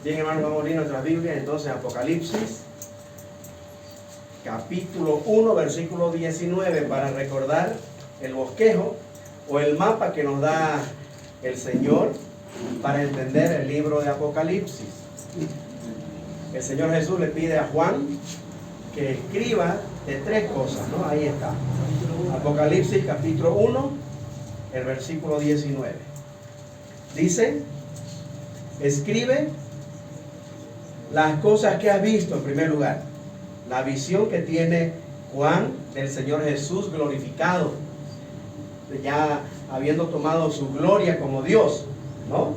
Bien, hermanos, vamos a abrir nuestras Biblias entonces Apocalipsis, capítulo 1, versículo 19, para recordar el bosquejo o el mapa que nos da el Señor para entender el libro de Apocalipsis. El Señor Jesús le pide a Juan que escriba de tres cosas, ¿no? Ahí está. Apocalipsis capítulo 1, el versículo 19. Dice: escribe las cosas que has visto, en primer lugar. La visión que tiene Juan del Señor Jesús glorificado, ya habiendo tomado su gloria como Dios, ¿no?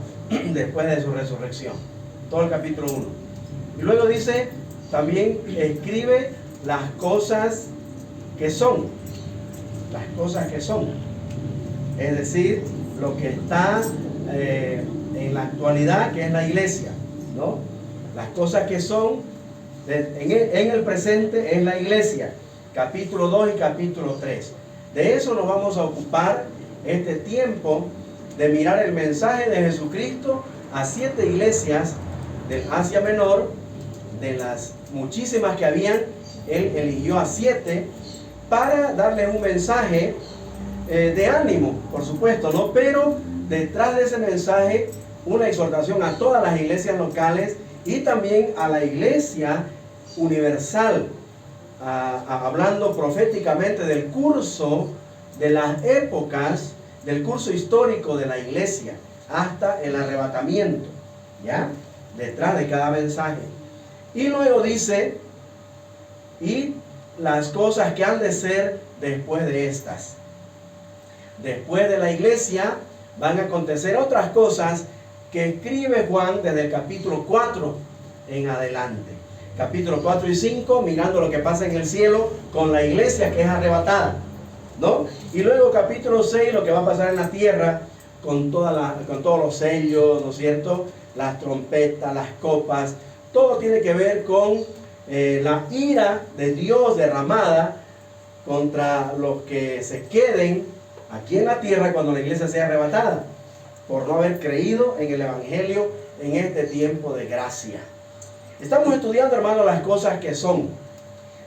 Después de su resurrección. Todo el capítulo 1. Y luego dice, también escribe las cosas que son. Las cosas que son. Es decir, lo que está en la actualidad, que es la iglesia, ¿no? Las cosas que son en el presente es la iglesia. Capítulo 2 y capítulo 3. De eso nos vamos a ocupar este tiempo, de mirar el mensaje de Jesucristo a 7 iglesias del Asia Menor. De las muchísimas que habían, Él eligió a 7 para darles un mensaje de ánimo, por supuesto, ¿no? Pero detrás de ese mensaje, una exhortación a todas las iglesias locales y también a la iglesia universal, hablando proféticamente del curso de las épocas, del curso histórico de la iglesia hasta el arrebatamiento, ¿ya? Detrás de cada mensaje. Y luego dice, y las cosas que han de ser después de estas. Después de la iglesia van a acontecer otras cosas que escribe Juan desde el capítulo 4 en adelante. Capítulo 4 y 5, mirando lo que pasa en el cielo con la iglesia que es arrebatada, ¿no? Y luego capítulo 6, lo que va a pasar en la tierra con todos los sellos, ¿no es cierto? Las trompetas, las copas, todo tiene que ver con la ira de Dios derramada contra los que se queden aquí en la tierra cuando la iglesia sea arrebatada, por no haber creído en el Evangelio en este tiempo de gracia. Estamos estudiando, hermanos, las cosas que son.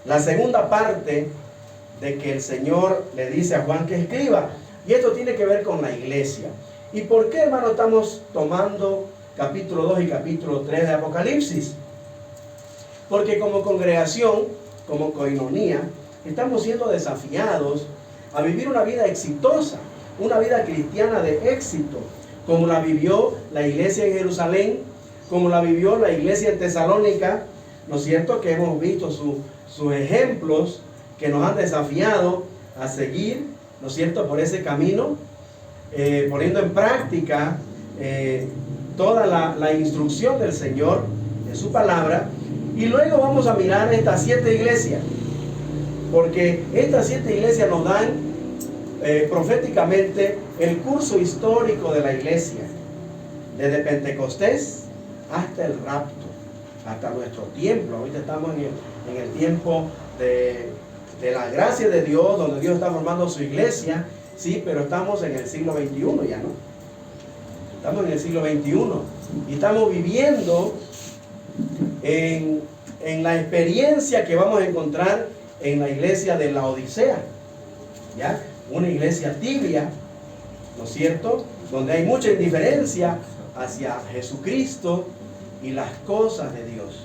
La segunda parte de que el Señor le dice a Juan que escriba. Y esto tiene que ver con la iglesia. ¿Y por qué, hermano, estamos tomando capítulo 2 y capítulo 3 de Apocalipsis? Porque como congregación, como coinonía, estamos siendo desafiados a vivir una vida exitosa, una vida cristiana de éxito, como la vivió la iglesia en Jerusalén, como la vivió la iglesia en Tesalónica, ¿no es cierto? Que hemos visto sus ejemplos que nos han desafiado a seguir, ¿no es cierto?, por ese camino, poniendo en práctica toda la instrucción del Señor en su palabra. Y luego vamos a mirar estas 7 iglesias, porque estas 7 iglesias nos dan proféticamente el curso histórico de la iglesia, desde Pentecostés hasta el rapto, hasta nuestro tiempo. Ahorita estamos en el tiempo de la gracia de Dios, donde Dios está formando su iglesia, sí, pero estamos en el siglo XXI ya, ¿no? Estamos en el siglo XXI y estamos viviendo en la experiencia que vamos a encontrar en la iglesia de la Odisea, ¿ya? Una iglesia tibia, ¿no es cierto?, donde hay mucha indiferencia hacia Jesucristo y las cosas de Dios,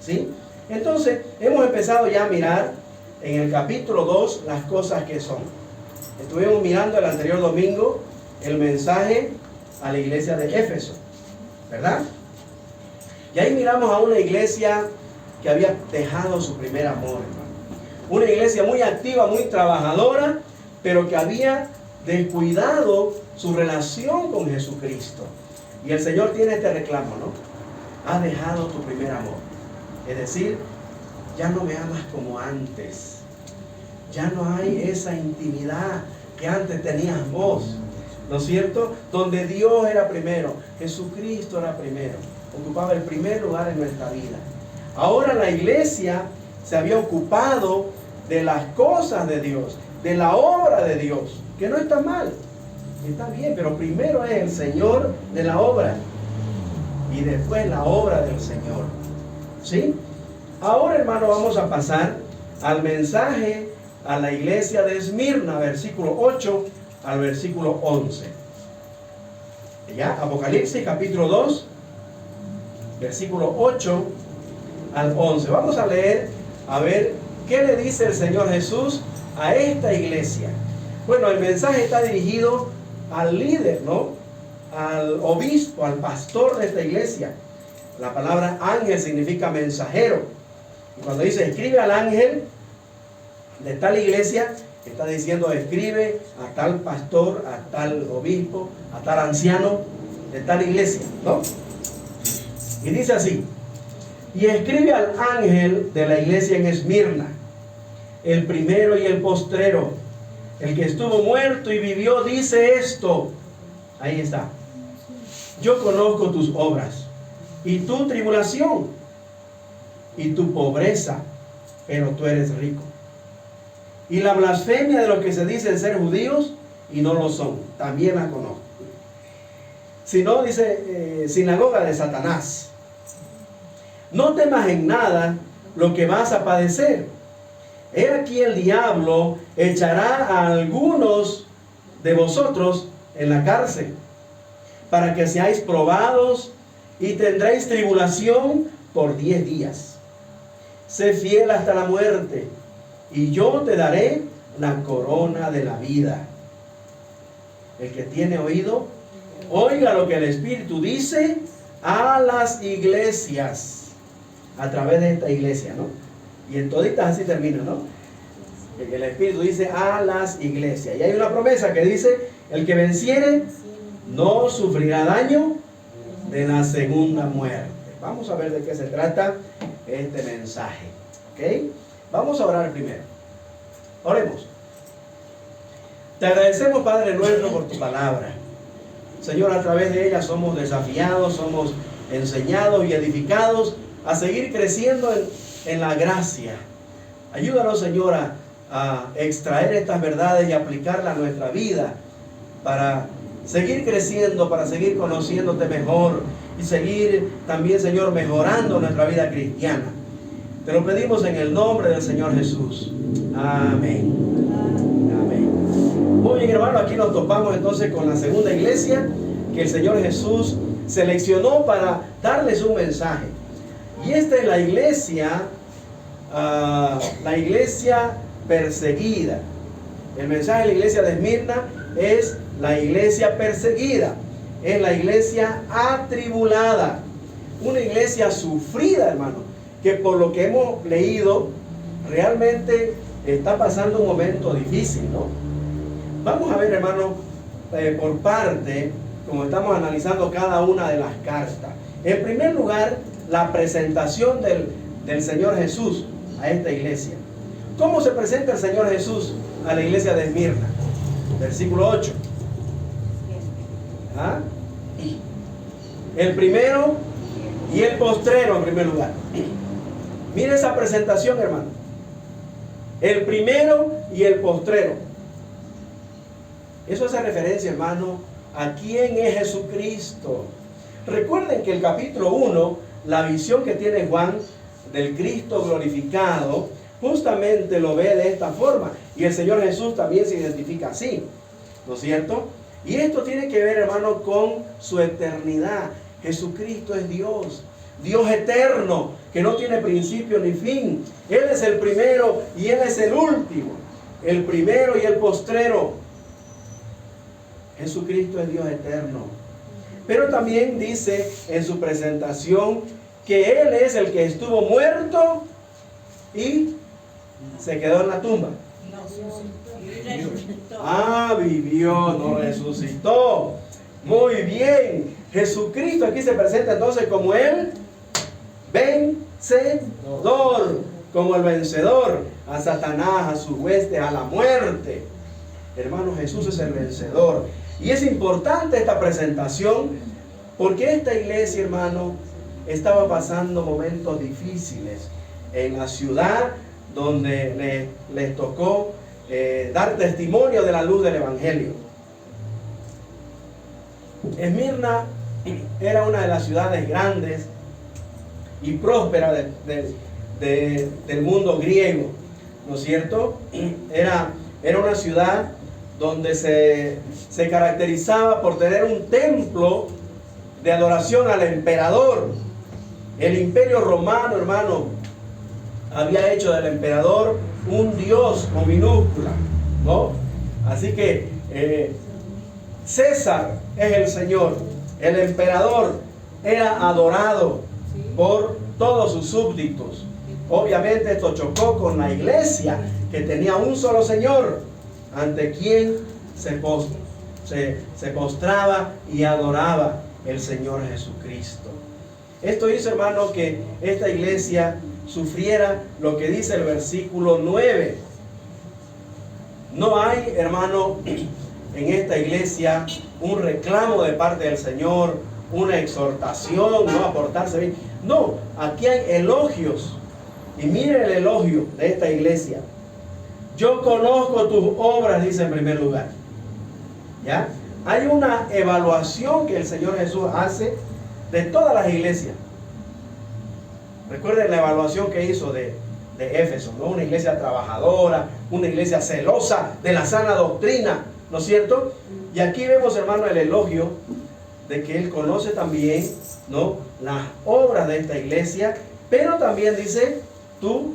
¿sí? Entonces, hemos empezado ya a mirar en el capítulo 2 las cosas que son. Estuvimos mirando el anterior domingo el mensaje a la iglesia de Éfeso, ¿verdad? Y ahí miramos a una iglesia que había dejado su primer amor, hermano. Una iglesia muy activa, muy trabajadora, pero que había descuidado su relación con Jesucristo. Y el Señor tiene este reclamo, ¿no? Has dejado tu primer amor. Es decir, ya no me amas como antes. Ya no hay esa intimidad que antes tenías vos, ¿no es cierto? Donde Dios era primero, Jesucristo era primero, ocupaba el primer lugar en nuestra vida. Ahora la iglesia se había ocupado de las cosas de Dios, de la obra de Dios, que no está mal, está bien, pero primero es el Señor de la obra. y después la obra del Señor. ¿Sí? Ahora, hermano, vamos a pasar al mensaje a la iglesia de Esmirna, versículo 8 al versículo 11. ¿Ya? Apocalipsis capítulo 2, versículo 8 al 11. Vamos a leer, a ver qué le dice el Señor Jesús a esta iglesia. Bueno, el mensaje está dirigido al líder, ¿no? Al obispo, al pastor de esta iglesia. La palabra ángel significa mensajero. Y cuando dice escribe al ángel de tal iglesia, está diciendo escribe a tal pastor, a tal obispo, a tal anciano de tal iglesia, ¿no? Y dice así: y escribe al ángel de la iglesia en Esmirna, el primero y el postrero, el que estuvo muerto y vivió, dice esto. Ahí está: yo conozco tus obras y tu tribulación y tu pobreza, pero tú eres rico. Y la blasfemia de los que se dicen ser judíos y no lo son, también la conozco. Si no, dice sinagoga de Satanás. No temas en nada lo que vas a padecer. He aquí el diablo echará a algunos de vosotros en la cárcel, para que seáis probados y tendréis tribulación por 10 días. Sé fiel hasta la muerte, y yo te daré la corona de la vida. El que tiene oído, oiga lo que el Espíritu dice a las iglesias. A través de esta iglesia, ¿no? Y en toditas así termina, ¿no? El Espíritu dice a las iglesias. Y hay una promesa que dice: el que venciere no sufrirá daño de la segunda muerte. Vamos a ver de qué se trata este mensaje. ¿Ok? Vamos a orar primero. Oremos. Te agradecemos, Padre nuestro, por tu palabra. Señor, a través de ella somos desafiados, somos enseñados y edificados a seguir creciendo en la gracia. Ayúdanos, Señor, a extraer estas verdades y aplicarlas a nuestra vida para seguir creciendo, para seguir conociéndote mejor y seguir también, Señor, mejorando nuestra vida cristiana. Te lo pedimos en el nombre del Señor Jesús. Amén. Amén. Muy bien, hermano, aquí nos topamos entonces con la segunda iglesia que el Señor Jesús seleccionó para darles un mensaje. Y esta es la iglesia perseguida. El mensaje de la iglesia de Esmirna es la iglesia perseguida, es la iglesia atribulada, una iglesia sufrida, hermano, que por lo que hemos leído realmente está pasando un momento difícil, ¿no? Vamos a ver, hermano, por parte, como estamos analizando cada una de las cartas. En primer lugar, la presentación del Señor Jesús a esta iglesia. ¿Cómo se presenta el Señor Jesús a la iglesia de Esmirna? Versículo 8. ¿Ah? El primero y el postrero en primer lugar. Mire esa presentación, hermano. El primero y el postrero. Eso hace referencia, hermano, a quién es Jesucristo. Recuerden que el capítulo 1, la visión que tiene Juan del Cristo glorificado, justamente lo ve de esta forma. Y el Señor Jesús también se identifica así, ¿no es cierto? Y esto tiene que ver, hermano, con su eternidad. Jesucristo es Dios, Dios eterno, que no tiene principio ni fin. Él es el primero y Él es el último, el primero y el postrero. Jesucristo es Dios eterno. Pero también dice en su presentación que Él es el que estuvo muerto y se quedó en la tumba. Vivió, no resucitó. Muy bien. Jesucristo aquí se presenta entonces como el vencedor, como el vencedor a Satanás, a sus huestes, a la muerte. Hermano, Jesús es el vencedor. Y es importante esta presentación porque esta iglesia, hermano, estaba pasando momentos difíciles en la ciudad donde les tocó dar testimonio de la luz del Evangelio. Esmirna era una de las ciudades grandes y prósperas del mundo griego, ¿no es cierto? Era una ciudad donde se caracterizaba por tener un templo de adoración al emperador. El imperio romano, hermano, había hecho del emperador un dios con minúscula, ¿no? Así que César es el Señor. El emperador era adorado por todos sus súbditos. Obviamente esto chocó con la iglesia, que tenía un solo Señor, ante quien se postraba y adoraba el Señor Jesucristo. Esto hizo, hermano, que esta iglesia sufriera lo que dice el versículo 9. No hay, hermano, en esta iglesia un reclamo de parte del Señor, una exhortación, no a portarse bien. No, aquí hay elogios. Y miren el elogio de esta iglesia. Yo conozco tus obras, dice en primer lugar. ¿Ya? Hay una evaluación que el Señor Jesús hace de todas las iglesias. Recuerden la evaluación que hizo de Éfeso, ¿no? Una iglesia trabajadora, una iglesia celosa de la sana doctrina, ¿no es cierto? Y aquí vemos, hermano, el elogio de que Él conoce también, ¿no?, las obras de esta iglesia, pero también dice tu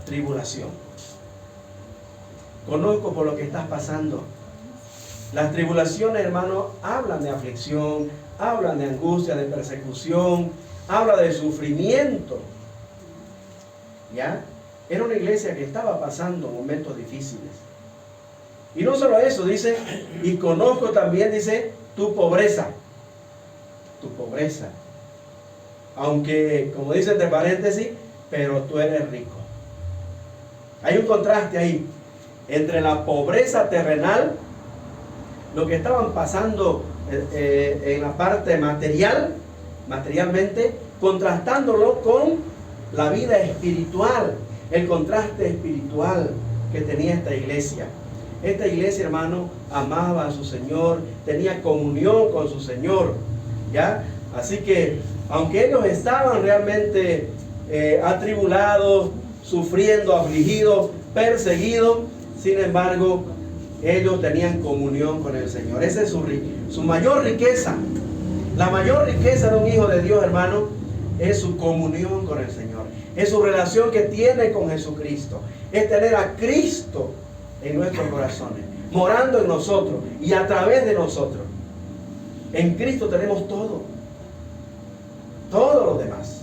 tribulación. Conozco por lo que estás pasando. Las tribulaciones, hermano, hablan de aflicción, hablan de angustia, de persecución, habla de sufrimiento. ¿Ya? Era una iglesia que estaba pasando momentos difíciles. Y no solo eso, dice, y conozco también, dice, tu pobreza. Tu pobreza. Aunque, como dice entre paréntesis, pero tú eres rico. Hay un contraste ahí entre la pobreza terrenal, lo que estaban pasando en la parte materialmente, contrastándolo con la vida espiritual, el contraste espiritual que tenía esta iglesia. Esta iglesia, hermano, amaba a su Señor, tenía comunión con su Señor, ¿ya? Así que, aunque ellos estaban realmente atribulados, sufriendo, afligidos, perseguidos, sin embargo, ellos tenían comunión con el Señor. Esa es su mayor riqueza. La mayor riqueza de un hijo de Dios, hermano, es su comunión con el Señor. Es su relación que tiene con Jesucristo. Es tener a Cristo en nuestros corazones, morando en nosotros y a través de nosotros. En Cristo tenemos todo. Todo lo demás.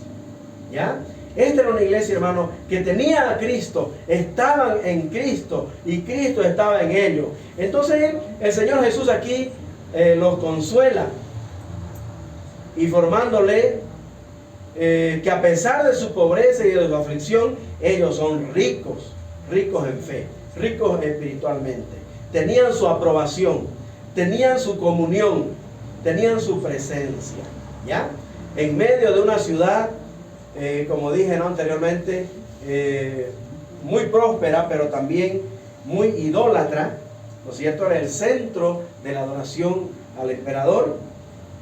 ¿Ya? Esta era una iglesia, hermano, que tenía a Cristo, estaban en Cristo y Cristo estaba en ellos. Entonces el Señor Jesús aquí los consuela, informándole que a pesar de su pobreza y de su aflicción, ellos son ricos, ricos en fe, ricos espiritualmente. Tenían su aprobación, tenían su comunión, tenían su presencia, ¿ya? En medio de una ciudad, como dije, ¿no?, anteriormente, muy próspera, pero también muy idólatra, ¿no es cierto? Era el centro de la adoración al emperador.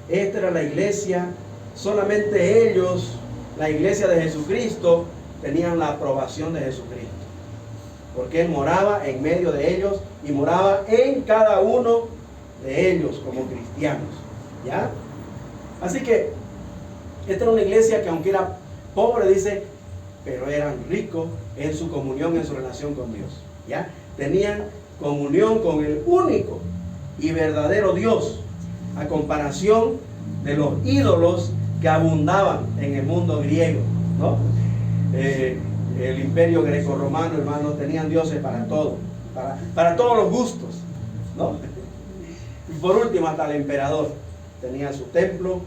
Esta era la iglesia. Solamente ellos, la iglesia de Jesucristo, tenían la aprobación de Jesucristo, porque Él moraba en medio de ellos y moraba en cada uno de ellos como cristianos, ¿ya? Así que esta era una iglesia que, aunque era pobre, dice, pero eran ricos en su comunión, en su relación con Dios, ¿ya? Tenían comunión con el único y verdadero Dios, a comparación de los ídolos que abundaban en el mundo griego, ¿no? El imperio grecorromano, hermanos, tenían dioses para todo, para todos los gustos, ¿no? Y por último, hasta el emperador tenía su templo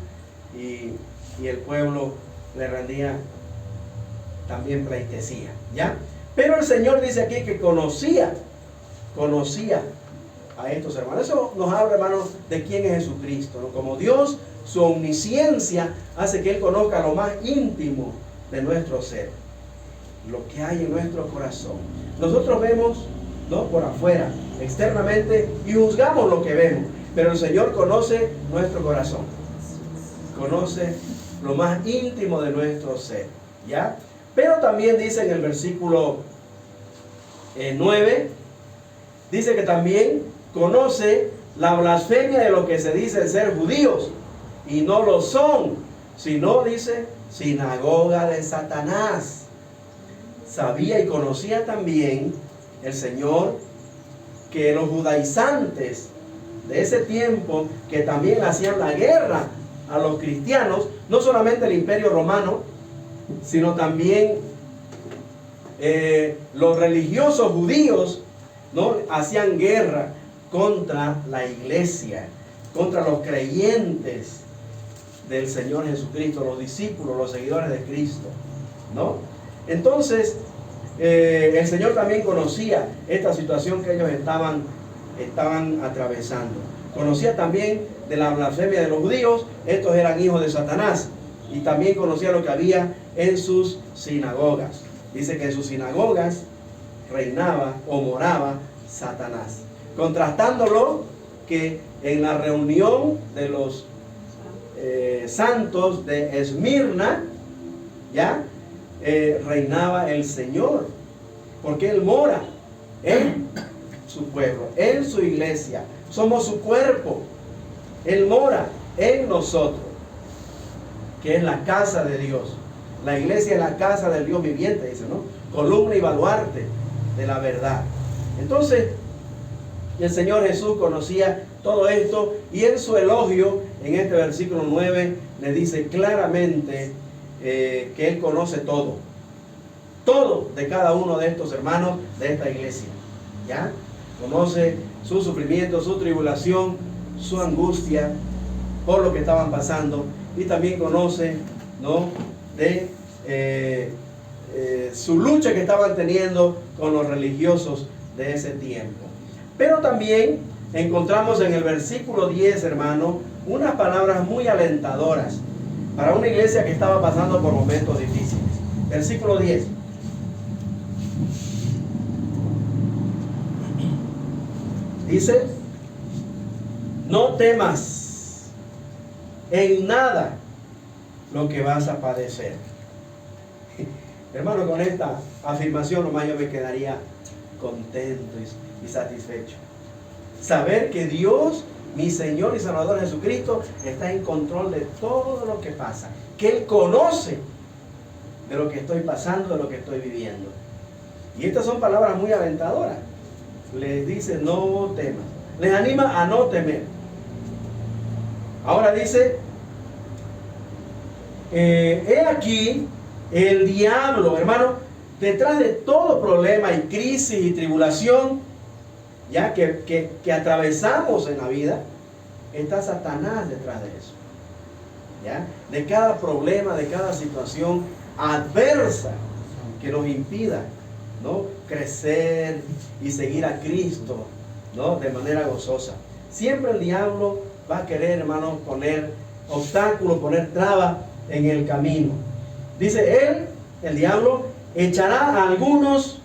y el pueblo le rendía también pleitesía, ¿ya? Pero el Señor dice aquí que conocía a estos hermanos. Eso nos habla, hermanos, de quién es Jesucristo, ¿no? Como Dios, su omnisciencia hace que Él conozca lo más íntimo de nuestro ser, lo que hay en nuestro corazón. Nosotros vemos, ¿no?, por afuera, externamente, y juzgamos lo que vemos, pero el Señor conoce nuestro corazón. conoce lo más íntimo de nuestro ser, ¿ya? Pero también dice en el versículo 9, dice que también conoce la blasfemia de lo que se dice ser judíos, y no lo son, sino, dice, sinagoga de Satanás. Sabía y conocía también el Señor que los judaizantes de ese tiempo, que también hacían la guerra a los cristianos, no solamente el Imperio Romano, sino también los religiosos judíos, ¿no?, hacían guerra contra la iglesia, contra los creyentes del Señor Jesucristo, los discípulos, los seguidores de Cristo, ¿no? Entonces, el Señor también conocía esta situación que ellos estaban atravesando. Conocía también de la blasfemia de los judíos. Estos eran hijos de Satanás. Y también conocía lo que había en sus sinagogas. Dice que en sus sinagogas reinaba o moraba Satanás. Contrastándolo que en la reunión de los santos de Esmirna, ¿ya?, reinaba el Señor, porque Él mora en su pueblo, en su iglesia. Somos su cuerpo. Él mora en nosotros, que es la casa de Dios. La iglesia es la casa del Dios viviente, dice, ¿no? Columna y baluarte de la verdad. Entonces, el Señor Jesús conocía todo esto, y en su elogio, en este versículo 9, le dice claramente que Él conoce todo de cada uno de estos hermanos de esta iglesia, ¿ya? Conoce su sufrimiento, su tribulación, su angustia por lo que estaban pasando, y también conoce, ¿no?, de su lucha que estaban teniendo con los religiosos de ese tiempo. Pero también encontramos en el versículo 10, hermano, unas palabras muy alentadoras para una iglesia que estaba pasando por momentos difíciles. Versículo 10. Dice: no temas en nada lo que vas a padecer. Hermano, con esta afirmación nomás yo me quedaría contento y satisfecho. Saber que Dios, mi Señor y Salvador Jesucristo, está en control de todo lo que pasa. Que Él conoce de lo que estoy pasando, de lo que estoy viviendo. Y estas son palabras muy alentadoras. Les dice: no temas. Les anima a no temer. Ahora dice: he aquí el diablo, hermano, detrás de todo problema y crisis y tribulación, ya que atravesamos en la vida, está Satanás detrás de eso, ¿ya? De cada problema, de cada situación adversa que nos impida, ¿no?, crecer y seguir a Cristo, ¿no?, de manera gozosa. Siempre el diablo va a querer, hermano, poner obstáculos, poner trabas en el camino. Dice él, el diablo, echará a algunos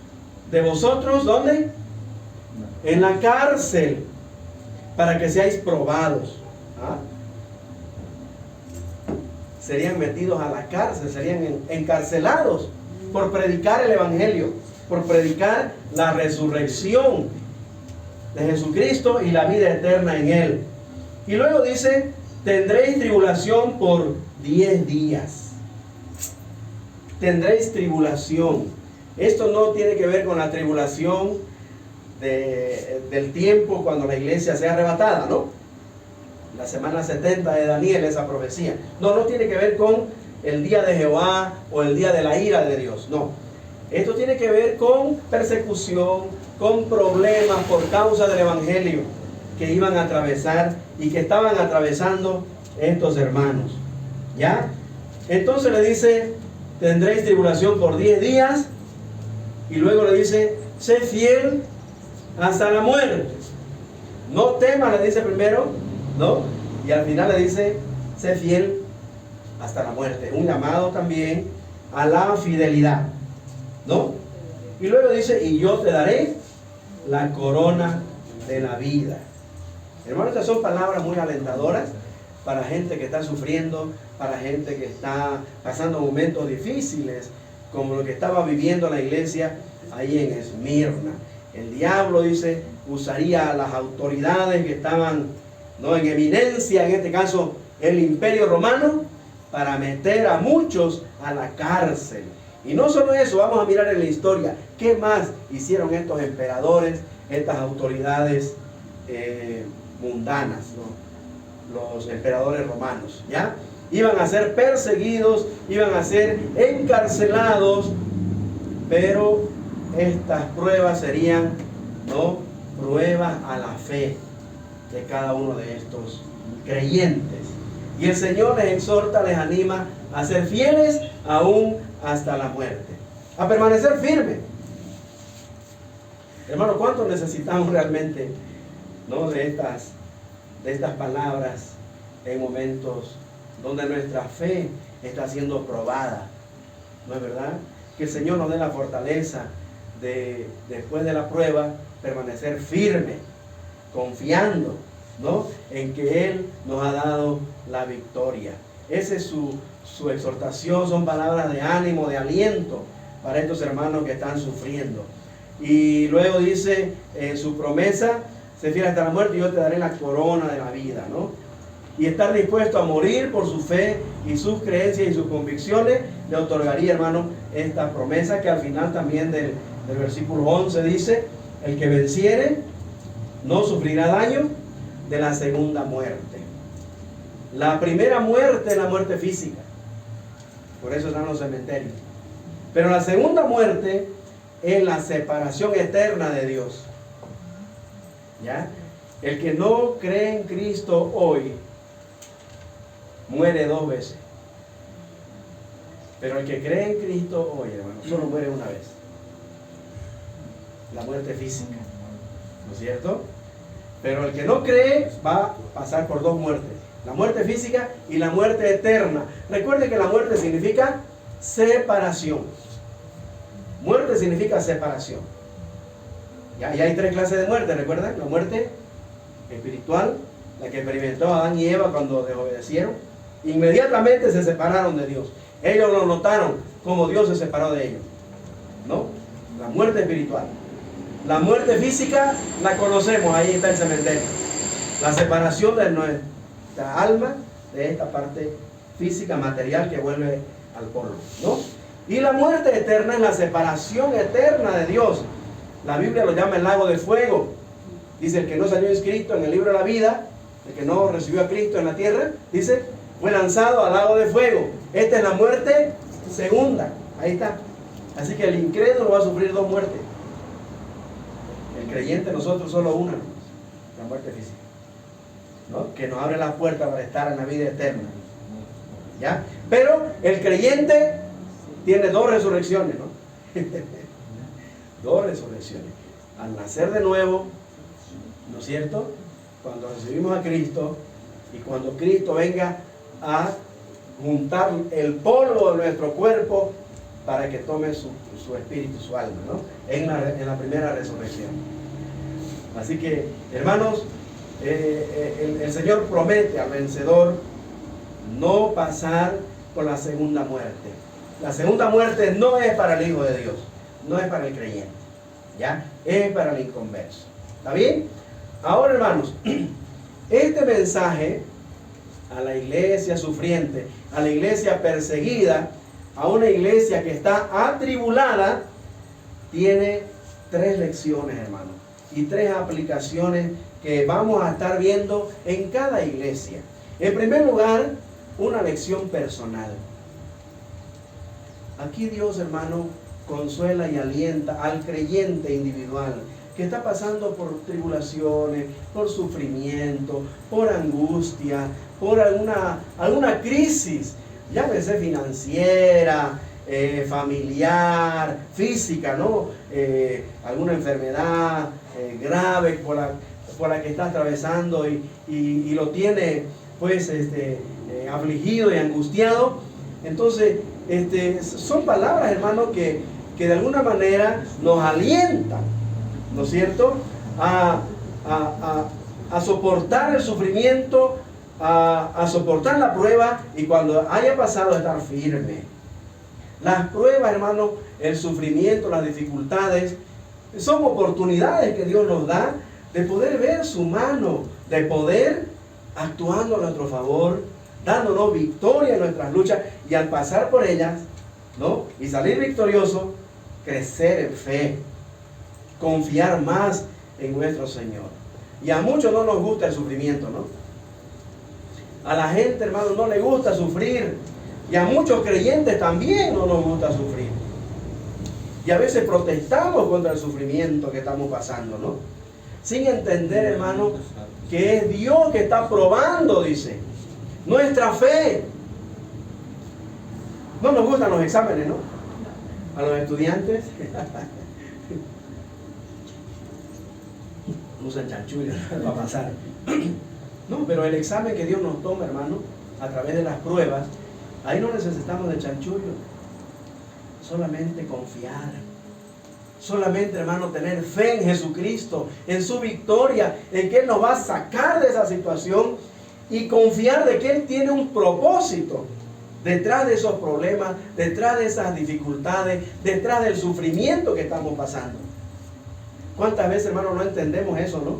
de vosotros, ¿dónde? En la cárcel, para que seáis probados. ¿Ah? Serían metidos a la cárcel, serían encarcelados por predicar el evangelio, por predicar la resurrección de Jesucristo y la vida eterna en Él. Y luego dice: tendréis tribulación por 10 días. Tendréis tribulación. Esto no tiene que ver con la tribulación del tiempo cuando la iglesia sea arrebatada, ¿no? La semana 70 de Daniel, esa profecía. No tiene que ver con el día de Jehová o el día de la ira de Dios, no. Esto tiene que ver con persecución, con problemas por causa del evangelio que iban a atravesar y que estaban atravesando estos hermanos, ¿ya? Entonces le dice: tendréis tribulación por 10 días, y luego le dice: sé fiel hasta la muerte. No temas, le dice primero, ¿no? Y al final le dice: sé fiel hasta la muerte. Un llamado también a la fidelidad, ¿no? Y luego dice: y yo te daré la corona de la vida. Hermanos, estas son palabras muy alentadoras para gente que está sufriendo, para gente que está pasando momentos difíciles, como lo que estaba viviendo la iglesia ahí en Esmirna. El diablo, dice, usaría a las autoridades que estaban, ¿no?, en eminencia, en este caso el Imperio Romano, para meter a muchos a la cárcel. Y no solo eso, vamos a mirar en la historia qué más hicieron estos emperadores, estas autoridades mundanas, ¿no?, los emperadores romanos, ¿ya? Iban a ser perseguidos, iban a ser encarcelados, pero estas pruebas serían, ¿no?, pruebas a la fe de cada uno de estos creyentes. Y el Señor les exhorta, les anima a ser fieles aún hasta la muerte, a permanecer firmes. Hermano, ¿cuánto necesitamos realmente, ¿no?, de estas palabras en momentos donde nuestra fe está siendo probada? ¿No es verdad? Que el Señor nos dé la fortaleza de, después de la prueba, permanecer firme, confiando, ¿no?, en que Él nos ha dado la victoria. Esa es su exhortación, son palabras de ánimo, de aliento para estos hermanos que están sufriendo. Y luego dice en su promesa: sé fiel hasta la muerte y yo te daré la corona de la vida, ¿no? Y estar dispuesto a morir por su fe y sus creencias y sus convicciones le otorgaría, hermano, esta promesa, que al final también del versículo 11 dice: el que venciere no sufrirá daño de la segunda muerte. La primera muerte es la muerte física, por eso están los cementerios. Pero la segunda muerte es la separación eterna de Dios, ¿ya? El que no cree en Cristo hoy muere 2 veces. Pero el que cree en Cristo hoy, hermano, solo muere una vez. La muerte física, ¿no es cierto? Pero el que no cree va a pasar por 2 muertes: la muerte física y la muerte eterna. Recuerde que la muerte significa separación. Muerte significa separación. Ya hay 3 clases de muerte, ¿recuerdan? La muerte espiritual, la que experimentó Adán y Eva cuando desobedecieron. Inmediatamente se separaron de Dios. Ellos lo notaron como Dios se separó de ellos, ¿no? La muerte espiritual. La muerte física la conocemos, ahí está el cementerio. La separación de nuestra alma de esta parte física, material, que vuelve al polvo, ¿no? Y la muerte eterna es la separación eterna de Dios. La Biblia lo llama el lago de fuego. Dice: el que no salió inscrito en el libro de la vida, el que no recibió a Cristo en la tierra, dice, fue lanzado al lago de fuego. Esta es la muerte segunda. Ahí está. Así que el incrédulo va a sufrir 2 muertes. El creyente, nosotros solo una, la muerte física, ¿no?, que nos abre la puerta para estar en la vida eterna, ¿ya? Pero el creyente tiene 2 resurrecciones, ¿no? 2 resurrecciones. Al nacer de nuevo, ¿no es cierto?, cuando recibimos a Cristo, y cuando Cristo venga a juntar el polvo de nuestro cuerpo para que tome su espíritu, su alma, ¿no?, en la primera resurrección. Así que, hermanos, el Señor promete al vencedor no pasar por la segunda muerte. La segunda muerte no es para el Hijo de Dios, no es para el creyente, ¿ya? Es para el inconverso. ¿Está bien? Ahora, hermanos, este mensaje a la iglesia sufriente, a la iglesia perseguida, a una iglesia que está atribulada, tiene 3 lecciones, hermanos, y 3 aplicaciones que vamos a estar viendo en cada iglesia. En primer lugar, una lección personal. Aquí Dios, hermano, consuela y alienta al creyente individual que está pasando por tribulaciones, por sufrimiento, por angustia, por alguna crisis, llámese financiera, familiar, física, ¿no? Alguna enfermedad grave por la que está atravesando y lo tiene, pues, afligido y angustiado. Entonces, son palabras, hermano, que de alguna manera nos alientan, ¿no es cierto?, a soportar el sufrimiento a soportar la prueba y cuando haya pasado estar firme. Las pruebas, hermano, el sufrimiento, las dificultades, son oportunidades que Dios nos da de poder ver su mano, de poder actuando a nuestro favor, dándonos victoria en nuestras luchas y al pasar por ellas, ¿no? Y salir victorioso, crecer en fe, confiar más en nuestro Señor. Y a muchos no nos gusta el sufrimiento, ¿no? A la gente, hermano, no le gusta sufrir. Y a muchos creyentes también no nos gusta sufrir. Y a veces protestamos contra el sufrimiento que estamos pasando, ¿no? Sin entender, hermano, que es Dios que está probando, dice, nuestra fe. No nos gustan los exámenes, ¿no? A los estudiantes usan chanchullos para pasar. No, pero el examen que Dios nos toma, hermano, a través de las pruebas, ahí no necesitamos de chanchullo. Solamente confiar. Solamente, hermano, tener fe en Jesucristo, en su victoria, en que Él nos va a sacar de esa situación y confiar de que Él tiene un propósito detrás de esos problemas, detrás de esas dificultades, detrás del sufrimiento que estamos pasando. ¿Cuántas veces, hermano, no entendemos eso, no?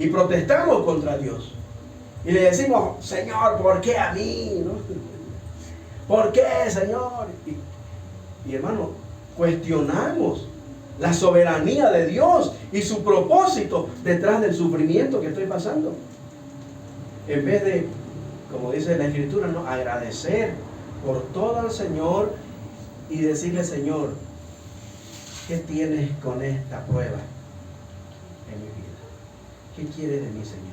Y protestamos contra Dios. Y le decimos, Señor, ¿por qué a mí? ¿No? ¿Por qué, Señor? Y hermano, cuestionamos la soberanía de Dios y su propósito detrás del sufrimiento que estoy pasando. En vez de, como dice la Escritura, ¿no?, agradecer por todo al Señor y decirle, Señor, ¿qué tienes con esta prueba en mi vida? ¿Qué quieres de mí, Señor?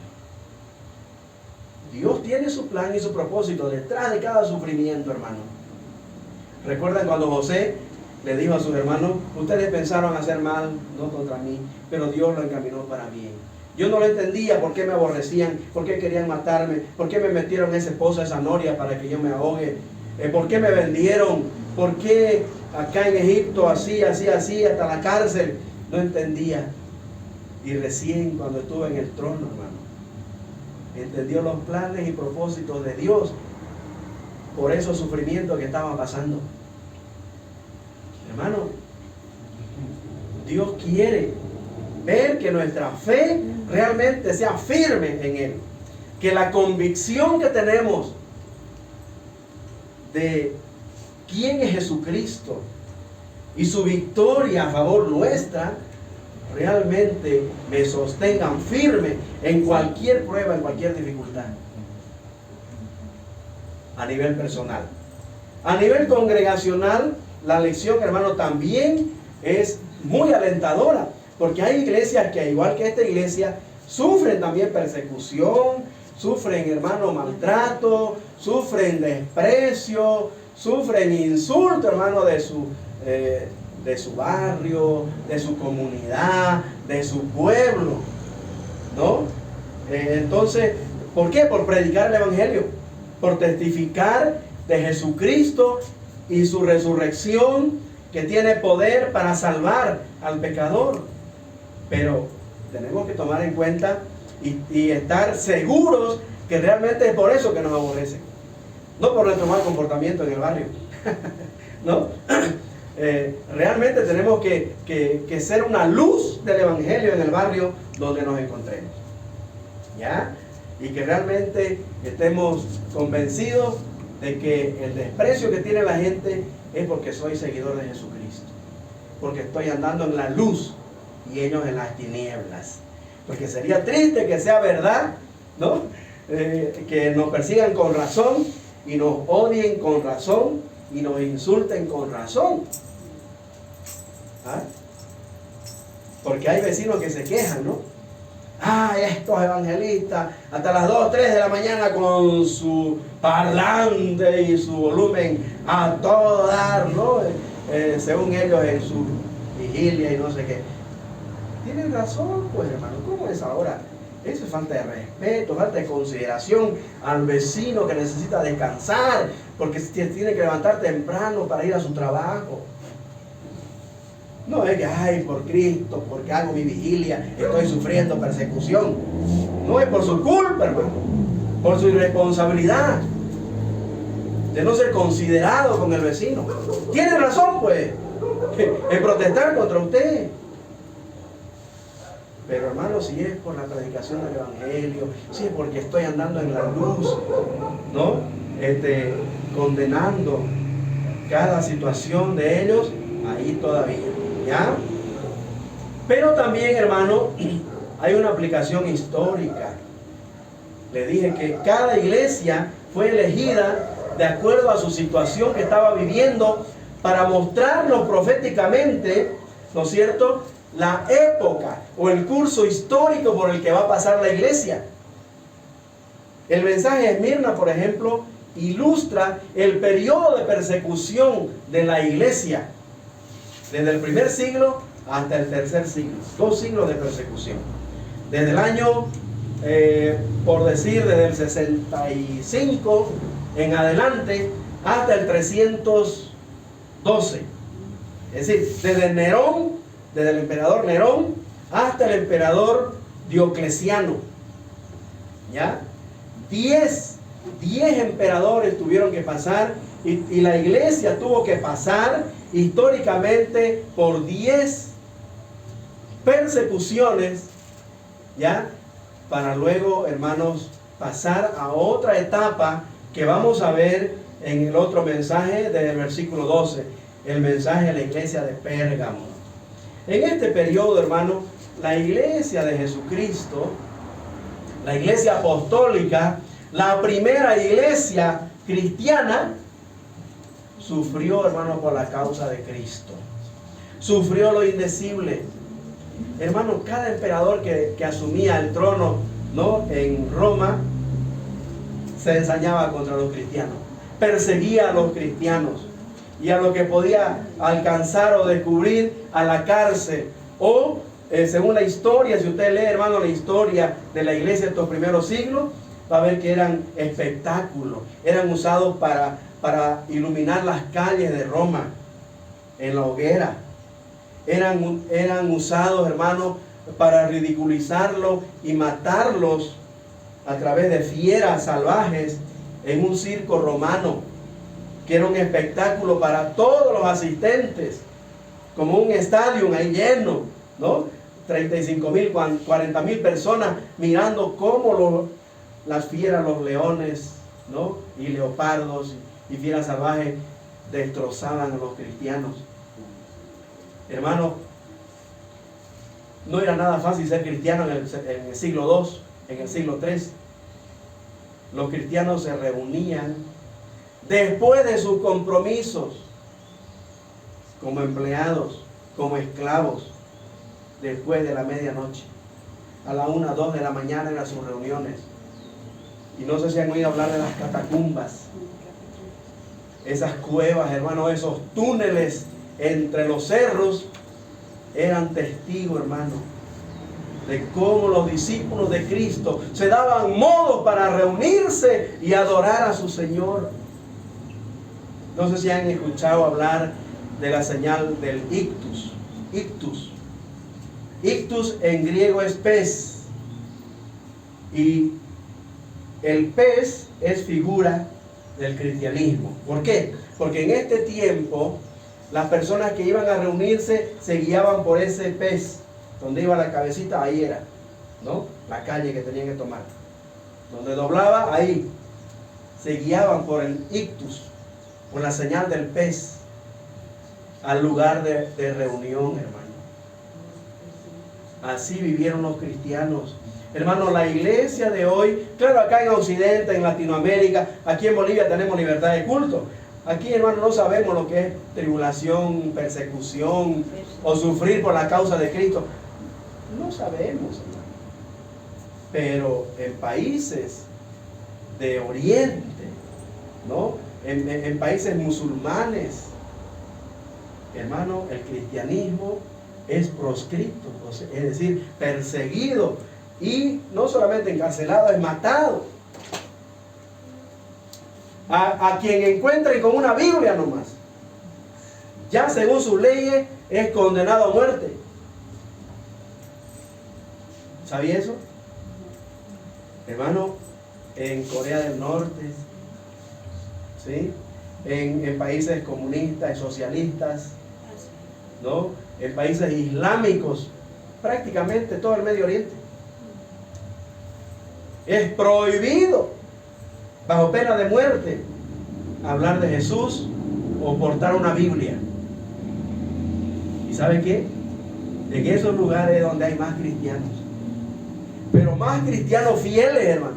Dios tiene su plan y su propósito detrás de cada sufrimiento, hermano. ¿Recuerdan cuando José le dijo a sus hermanos, ustedes pensaron hacer mal, no contra mí, pero Dios lo encaminó para bien? Yo no lo entendía, por qué me aborrecían, por qué querían matarme, por qué me metieron en ese pozo, esa noria para que yo me ahogue, por qué me vendieron, por qué acá en Egipto así, hasta la cárcel. No entendía. Y recién cuando estuve en el trono, hermano, entendió los planes y propósitos de Dios por esos sufrimientos que estaban pasando. Hermano, Dios quiere ver que nuestra fe realmente sea firme en Él. Que la convicción que tenemos de quién es Jesucristo y su victoria a favor nuestra realmente me sostengan firme en cualquier prueba, en cualquier dificultad. A nivel personal. A nivel congregacional, la lección, hermano, también es muy alentadora, porque hay iglesias que, igual que esta iglesia, sufren también persecución, sufren, hermano, maltrato, sufren desprecio, sufren insulto, hermano, de su barrio, de su comunidad, de su pueblo, ¿no? Entonces, ¿por qué? Por predicar el evangelio, por testificar de Jesucristo y su resurrección, que tiene poder para salvar al pecador. Pero tenemos que tomar en cuenta y estar seguros que realmente es por eso que nos aborrecen, no por nuestro mal comportamiento en el barrio. ¿No? Realmente tenemos que ser una luz del evangelio en el barrio donde nos encontremos, ¿ya? Y que realmente estemos convencidos de que el desprecio que tiene la gente es porque soy seguidor de Jesucristo, porque estoy andando en la luz y ellos en las tinieblas. Porque sería triste que sea verdad, ¿no? Que nos persigan con razón y nos odien con razón y nos insulten con razón. ¿Ah? Porque hay vecinos que se quejan, ¿no? Estos evangelistas hasta las 2, 3 de la mañana con su parlante y su volumen a todo dar, ¿no? Según ellos en su vigilia y no sé qué. Tienen razón, pues, hermano. ¿Cómo es ahora? Eso es falta de respeto, falta de consideración al vecino que necesita descansar, porque tiene que levantar temprano para ir a su trabajo. No es que, por Cristo, porque hago mi vigilia, estoy sufriendo persecución. No es por su culpa, hermano. por su irresponsabilidad de no ser considerado con el vecino. Tiene razón, pues, en protestar contra usted. Pero hermano, si es por la predicación del Evangelio, si es porque estoy andando en la luz, ¿no? Condenando cada situación de ellos, ahí todavía, ¿ya? Pero también, hermano, hay una aplicación histórica. Le dije que cada iglesia fue elegida de acuerdo a su situación que estaba viviendo para mostrarnos proféticamente, ¿no es cierto?, la época o el curso histórico por el que va a pasar la iglesia. El mensaje de Esmirna, por ejemplo, ilustra el periodo de persecución de la iglesia desde el primer siglo hasta el tercer siglo. 2 siglos de persecución. Desde el año, por decir, desde el 65 en adelante hasta el 312. Es decir, desde Nerón, desde el emperador Nerón hasta el emperador Diocleciano. ¿Ya? 10 emperadores tuvieron que pasar y la iglesia tuvo que pasar históricamente por 10 persecuciones, ¿ya? Para luego, hermanos, pasar a otra etapa que vamos a ver en el otro mensaje del versículo 12, el mensaje de la iglesia de Pérgamo. En este periodo, hermano, la iglesia de Jesucristo, la iglesia apostólica, la primera iglesia cristiana, sufrió, hermano, por la causa de Cristo. Sufrió lo indecible. Hermano, cada emperador que asumía el trono, ¿no?, en Roma, se ensañaba contra los cristianos, perseguía a los cristianos y a lo que podía alcanzar o descubrir a la cárcel. O, según la historia, si usted lee, hermano, la historia de la iglesia de estos primeros siglos, va a ver que eran espectáculos, eran usados para iluminar las calles de Roma en la hoguera. Eran usados, hermanos, para ridiculizarlos y matarlos a través de fieras salvajes en un circo romano, que era un espectáculo para todos los asistentes, como un estadio ahí lleno, ¿no? 35,000, 40,000 personas mirando cómo las fieras, los leones, ¿no?, y leopardos y fieras salvajes destrozaban a los cristianos. Hermano, no era nada fácil ser cristiano en el siglo II, en el siglo III. Los cristianos se reunían después de sus compromisos, como empleados, como esclavos, después de la medianoche. A la 1, 2 de la mañana eran sus reuniones. Y no sé si han oído hablar de las catacumbas. Esas cuevas, hermano, esos túneles entre los cerros, eran testigos, hermano, de cómo los discípulos de Cristo se daban modos para reunirse y adorar a su Señor. No sé si han escuchado hablar de la señal del ictus. Ictus. Ictus en griego es pez. Y el pez es figura del cristianismo. ¿Por qué? Porque en este tiempo las personas que iban a reunirse se guiaban por ese pez. Donde iba la cabecita, ahí era, ¿no?, la calle que tenían que tomar. Donde doblaba, ahí. Se guiaban por el ictus, por la señal del pez, al lugar de reunión, hermano. Así vivieron los cristianos. Hermano, la iglesia de hoy, claro, acá en Occidente, en Latinoamérica, aquí en Bolivia tenemos libertad de culto. Aquí, hermano, no sabemos lo que es tribulación, persecución o sufrir por la causa de Cristo. No sabemos, hermano. Pero en países de Oriente, ¿no?, en países musulmanes, hermano, el cristianismo es proscrito, es decir, perseguido, y no solamente encarcelado, es matado. A quien encuentren con una Biblia nomás, ya según sus leyes, es condenado a muerte. ¿Sabía eso? Hermano, en Corea del Norte, ¿sí? En países comunistas y socialistas, ¿no? En países islámicos, prácticamente todo el Medio Oriente. Es prohibido, bajo pena de muerte, hablar de Jesús o portar una Biblia. ¿Y sabe qué? En esos lugares donde hay más cristianos, pero más cristianos fieles, hermano,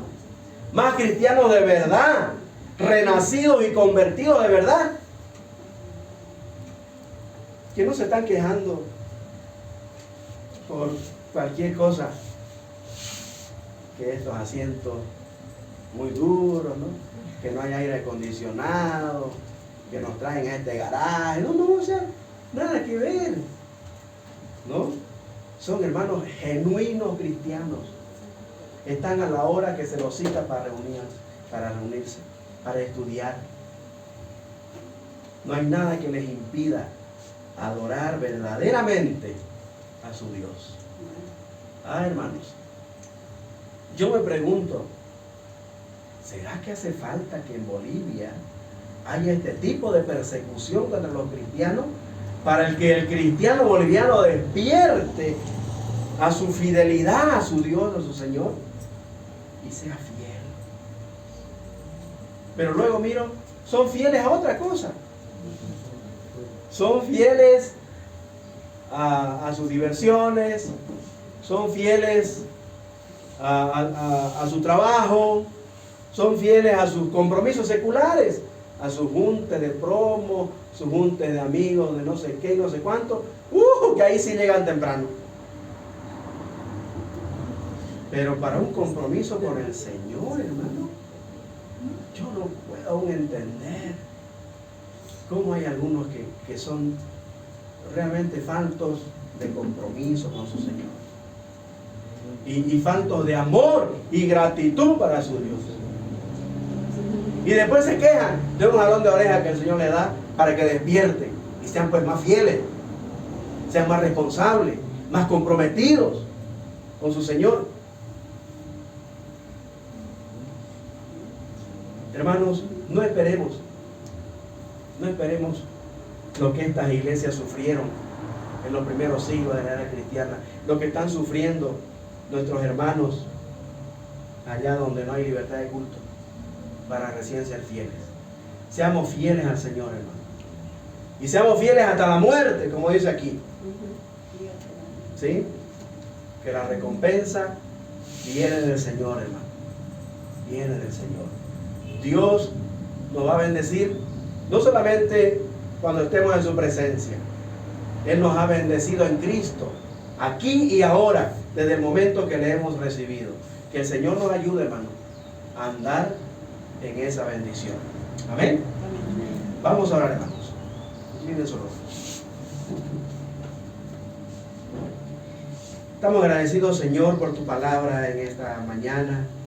más cristianos de verdad, renacidos y convertidos de verdad, que no se están quejando por cualquier cosa, que estos asientos muy duros, ¿no? Que no hay aire acondicionado, que nos traen a este garaje, no, o sea, nada que ver, ¿no? Son hermanos genuinos cristianos, están a la hora que se los cita para reunirse, para estudiar. No hay nada que les impida adorar verdaderamente a su Dios. Hermanos, yo me pregunto, ¿será que hace falta que en Bolivia haya este tipo de persecución contra los cristianos para que el cristiano boliviano despierte a su fidelidad a su Dios, a su Señor, y sea fiel? Pero luego miro, son fieles a otra cosa. Son fieles a sus diversiones, son fieles a su trabajo, son fieles a sus compromisos seculares, a sus juntes de promo, sus juntes de amigos, de no sé qué, no sé cuánto, que ahí sí llegan temprano. Pero para un compromiso con el Señor, hermano, yo no puedo aún entender cómo hay algunos que son realmente faltos de compromiso con su Señor. Y faltos de amor y gratitud para su Dios. Y después se quejan de un jalón de oreja que el Señor le da para que despierten y sean pues más fieles, sean más responsables, más comprometidos con su Señor. Hermanos, no esperemos lo que estas iglesias sufrieron en los primeros siglos de la era cristiana, lo que están sufriendo nuestros hermanos allá donde no hay libertad de culto, para recién ser fieles. Seamos fieles al Señor, hermano, y seamos fieles hasta la muerte, como dice aquí, ¿sí? Que la recompensa viene del Señor, hermano, viene del Señor. Dios nos va a bendecir no solamente cuando estemos en su presencia. Él nos ha bendecido en Cristo, aquí y ahora, desde el momento que le hemos recibido. Que el Señor nos ayude, hermano, a andar en esa bendición. Amén. Vamos a orar, hermanos. Miren su rostro. Estamos agradecidos, Señor, por tu palabra en esta mañana.